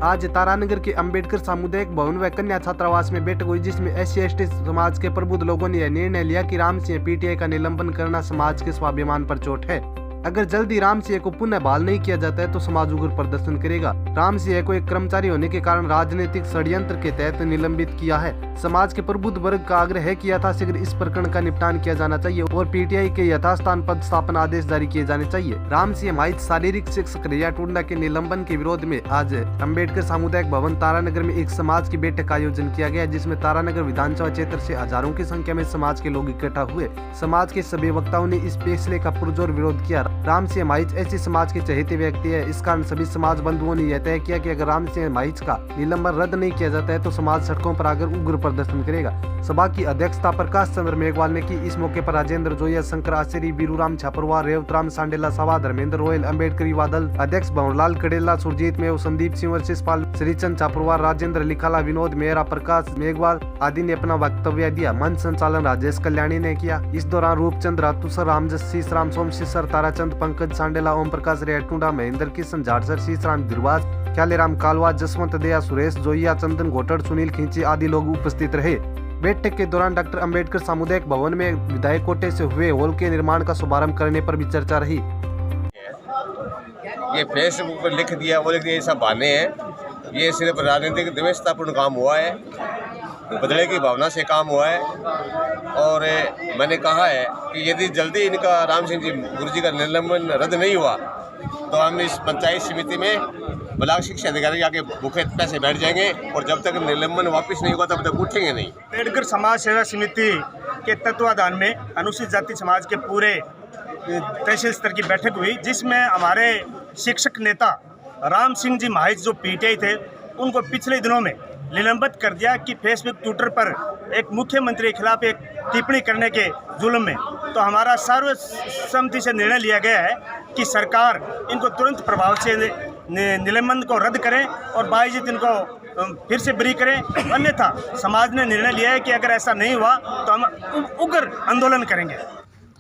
आज तारानगर के अंबेडकर सामुदायिक भवन व कन्या छात्रावास में बैठक हुई, जिसमें SC/ST समाज के प्रबुद्ध लोगों ने यह निर्णय लिया कि राम सिंह PTI का निलंबन करना समाज के स्वाभिमान पर चोट है। अगर जल्दी राम सिंह को पुनः बहाल नहीं किया जाता है तो समाज उग्र प्रदर्शन करेगा। राम सिंह को एक कर्मचारी होने के कारण राजनीतिक षड्यंत्र के तहत निलंबित किया है। समाज के प्रबुद्ध वर्ग का आग्रह है कि यथाशीघ्र इस प्रकरण का निपटान किया जाना चाहिए और PTI के यथास्थान पदस्थापन आदेश जारी किए जाने चाहिए। राम सिंह माहित शारीरिक शिक्षक रिया टुंडा के निलंबन के विरोध में आज अंबेडकर सामुदायिक भवन तारानगर में एक समाज की बैठक का आयोजन किया गया, जिसमें तारानगर विधानसभा क्षेत्र से हजारों की संख्या में समाज के लोग इकट्ठा हुए। समाज के सभी वक्ताओं ने इस फैसले का पुरजोर विरोध किया। राम सिंह माहित ऐसी समाज के चहेते व्यक्ति है। इस कारण सभी समाज बंधुओं ने यह तय किया कि अगर राम सिंह माहित का निलंबन रद्द नहीं किया जाता है तो समाज सड़कों पर आकर उग्र प्रदर्शन करेगा। सभा की अध्यक्षता प्रकाश चंद्र मेघवाल ने की। इस मौके पर राजेंद्र जोया, शंकर आचार्य, बीरूराम छापरवार, रेवतराम सांडेला सभा, धर्मेंद्र रोयल, अम्बेडकर युवा दल अध्यक्ष भंवरलाल कड़ेला, सुरजीत मेव, संदीप सिंह, शिषपाल, श्रीचंद छापरवार, राजेंद्र लिखाला, विनोद मेहरा, प्रकाश मेघवाल आदि ने अपना वक्तव्य दिया। मंच संचालन राजेश कल्याणी ने किया। इस दौरान रूपचंद रातूसर, रामजस शीशराम, सोमशिसर, ताराचंद, पंकज सांडेला, ओम प्रकाश रेटुंडा, महेंद्र किशन झाड़सर, शीशराम गिरवाज, ख्यालेराम कालवा, जसवंत दया, सुरेश जोइया, चंदन घोटड़, सुनील खींची आदि लोग उपस्थित रहे। बैठक के दौरान डॉक्टर अंबेडकर सामुदायिक भवन में विधायक कोटे से हुए हॉल के निर्माण का शुभारंभ करने पर भी चर्चा रही। ये फेसबुक पर लिख दिया, वो लिख दिया, ये सब बहाने हैं। ये सिर्फ राजनीतिक द्वेषतापूर्ण काम हुआ है, बदले की भावना से काम हुआ है। और मैंने कहा है कि यदि जल्दी इनका राम सिंह जी गुरुजी का निलंबन रद्द नहीं हुआ तो हम इस पंचायत समिति में ब्लॉक शिक्षा अधिकारी आके भूखे पैसे बैठ जाएंगे और जब तक निलंबन वापस नहीं होगा तब तक उठेंगे नहीं। अंबेडकर समाज सेवा समिति के तत्वाधान में अनुसूचित जाति समाज के पूरे तहसील स्तर की बैठक हुई, जिसमें हमारे शिक्षक नेता राम सिंह जी माहित जो PTI थे, उनको पिछले दिनों में निलंबित कर दिया कि फेसबुक, ट्विटर पर एक मुख्यमंत्री के खिलाफ एक टिप्पणी करने के जुल्म में। तो हमारा सर्वसम्मति से निर्णय लिया गया है कि सरकार इनको तुरंत प्रभाव से निलंबन को रद्द करें और बाइज्जत इनको फिर से बरी करें। अन्यथा समाज ने निर्णय लिया है कि अगर ऐसा नहीं हुआ तो हम उग्र आंदोलन करेंगे।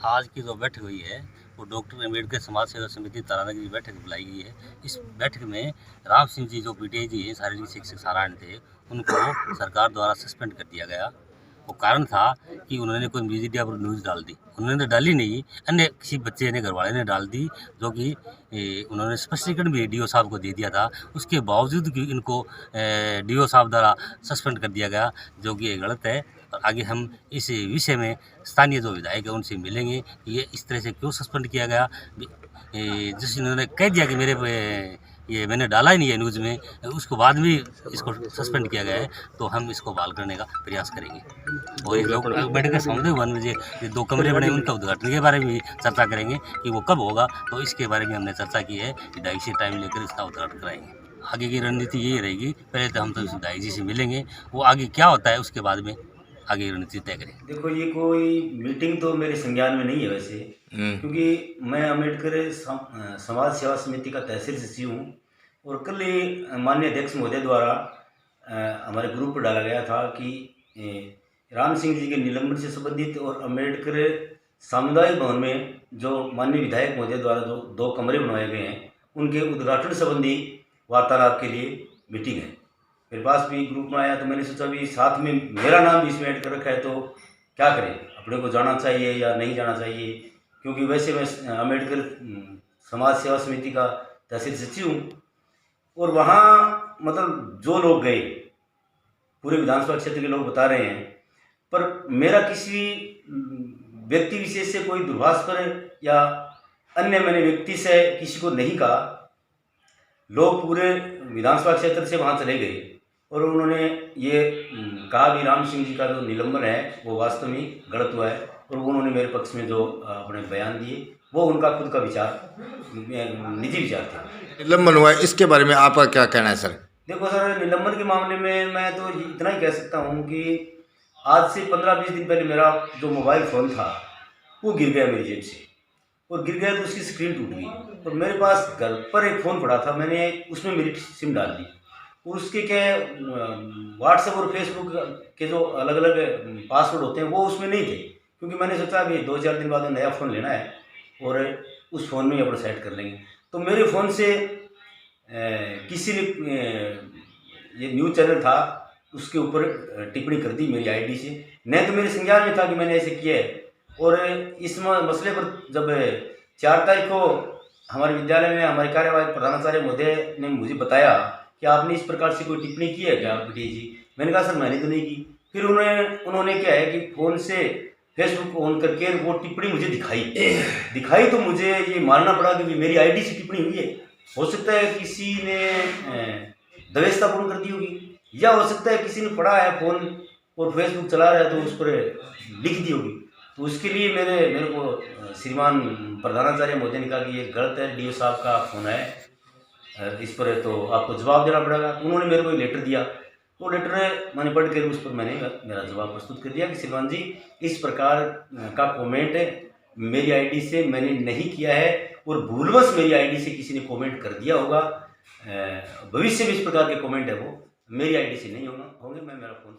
आज की जो बैठक हुई है वो डॉक्टर अंबेडकर समाज सेवा समिति तारानगर की बैठक बुलाई गई है। इस बैठक में राम सिंह जी जो PTI जी हैं, शारीरिक शिक्षक सारायण थे, उनको सरकार द्वारा सस्पेंड कर दिया गया। वो कारण था कि उन्होंने कोई मीडिया पर न्यूज़ डाल दी। उन्होंने डाली नहीं, अन्य किसी बच्चे ने, घरवाले ने डाल दी, जो कि उन्होंने स्पष्टीकरण भी DO साहब को दे दिया था। उसके बावजूद भी इनको DO साहब द्वारा सस्पेंड कर दिया गया, जो कि ये गलत है। और आगे हम इस विषय में स्थानीय जो विधायक है उनसे मिलेंगे कि ये इस तरह से क्यों सस्पेंड किया गया। जिस उन्होंने कह दिया कि मेरे ये मैंने डाला ही नहीं है न्यूज़ में, उसको बाद में इसको सस्पेंड किया गया है, तो हम इसको बहाल करने का प्रयास करेंगे। और ये लोग बैठ कर सामुदायिक भवन में ये 2 कमरे बने, उनका उद्घाटन के बारे में भी चर्चा करेंगे कि वो कब होगा। तो इसके बारे में हमने चर्चा की है कि 2.5 से टाइम लेकर इसका उद्घाटन कराएंगे। आगे की रणनीति यही रहेगी, पहले तो हम तो विधायक जी से मिलेंगे, वो आगे क्या होता है उसके बाद में आगे रणनीति तय करें। देखो, ये कोई मीटिंग तो मेरे संज्ञान में नहीं है वैसे, क्योंकि मैं अम्बेडकर समाज सेवा समिति का तहसील सचिव हूँ। और कल ही माननीय अध्यक्ष महोदय द्वारा हमारे ग्रुप पर डाला गया था कि राम सिंह जी के निलंबन से संबंधित और अम्बेडकर सामुदायिक भवन में जो माननीय विधायक महोदय द्वारा जो 2 कमरे बनवाए गए हैं, उनके उद्घाटन संबंधी वार्तालाप के लिए मीटिंग है। मेरे पास भी ग्रुप में आया तो मैंने सोचा भी साथ में मेरा नाम भी इसमें ऐड कर रखा है, तो क्या करें, अपने को जाना चाहिए या नहीं जाना चाहिए। क्योंकि वैसे मैं अम्बेडकर समाज सेवा समिति का तहसील सचिव हूँ और वहाँ मतलब जो लोग गए, पूरे विधानसभा क्षेत्र के लोग बता रहे हैं, पर मेरा किसी व्यक्ति विशेष से कोई दूरभाष पर या अन्य मैंने व्यक्ति से किसी को नहीं कहा। लोग पूरे विधानसभा क्षेत्र से वहाँ चले गए और उन्होंने ये कहा कि राम सिंह जी का जो निलंबन है वो वास्तव में गलत हुआ है। और उन्होंने मेरे पक्ष में जो अपने बयान दिए वो उनका खुद का विचार, निजी विचार थे। निलंबन हुआ है, इसके बारे में आपका क्या कहना है सर? देखो सर, निलंबन के मामले में मैं तो इतना ही कह सकता हूँ कि आज से 15-20 दिन पहले मेरा जो मोबाइल फ़ोन था वो गिर गया मेरी जेब से, और गिर गया तो उसकी स्क्रीन टूट गई। और मेरे पास घर पर एक फ़ोन पड़ा था, मैंने उसमें मेरी सिम डाल दी। उसके क्या व्हाट्सएप और फेसबुक के जो अलग अलग पासवर्ड होते हैं वो उसमें नहीं थे, क्योंकि मैंने सोचा अभी 2-4 दिन बाद नया फ़ोन लेना है और उस फ़ोन में ही अपना सेट कर लेंगे। तो मेरे फ़ोन से किसी ने ये न्यूज़ चैनल था उसके ऊपर टिप्पणी कर दी मेरी आईडी से। नहीं तो मेरे संज्ञान में था कि मैंने ऐसे किया है। और इस मसले पर जब 4 तारीख को हमारे विद्यालय में हमारे कार्यवाहक प्रधानाचार्य महोदय ने मुझे बताया कि आपने इस प्रकार से कोई टिप्पणी की है क्या पीटीआई जी। मैंने कहा सर मैंने तो नहीं की। फिर उन्होंने क्या है कि फ़ोन से फेसबुक ऑन करके वो टिप्पणी मुझे दिखाई तो मुझे ये मानना पड़ा कि मेरी आईडी से टिप्पणी हुई है। हो सकता है किसी ने दवेशतापूर्ण कर दी होगी, या हो सकता है किसी ने पढ़ा है फ़ोन और फेसबुक चला रहा है तो उस पर लिख दी होगी। तो उसके लिए मेरे को श्रीमान प्रधानाचार्य महोदय ने कहा कि ये गलत है, डीओ साहब का फ़ोन है, इस पर तो आपको जवाब देना पड़ेगा। तो उन्होंने मेरे को लेटर दिया। वो लेटर मैंने पढ़ कर उस पर मैंने मेरा जवाब प्रस्तुत कर दिया कि श्रीमान जी इस प्रकार का कमेंट मेरी आईडी से मैंने नहीं किया है, और भूलवश मेरी आईडी से किसी ने कमेंट कर दिया होगा। भविष्य में इस प्रकार के कमेंट है वो मेरी आईडी से नहीं होंगे। मैं मेरा फ़ोन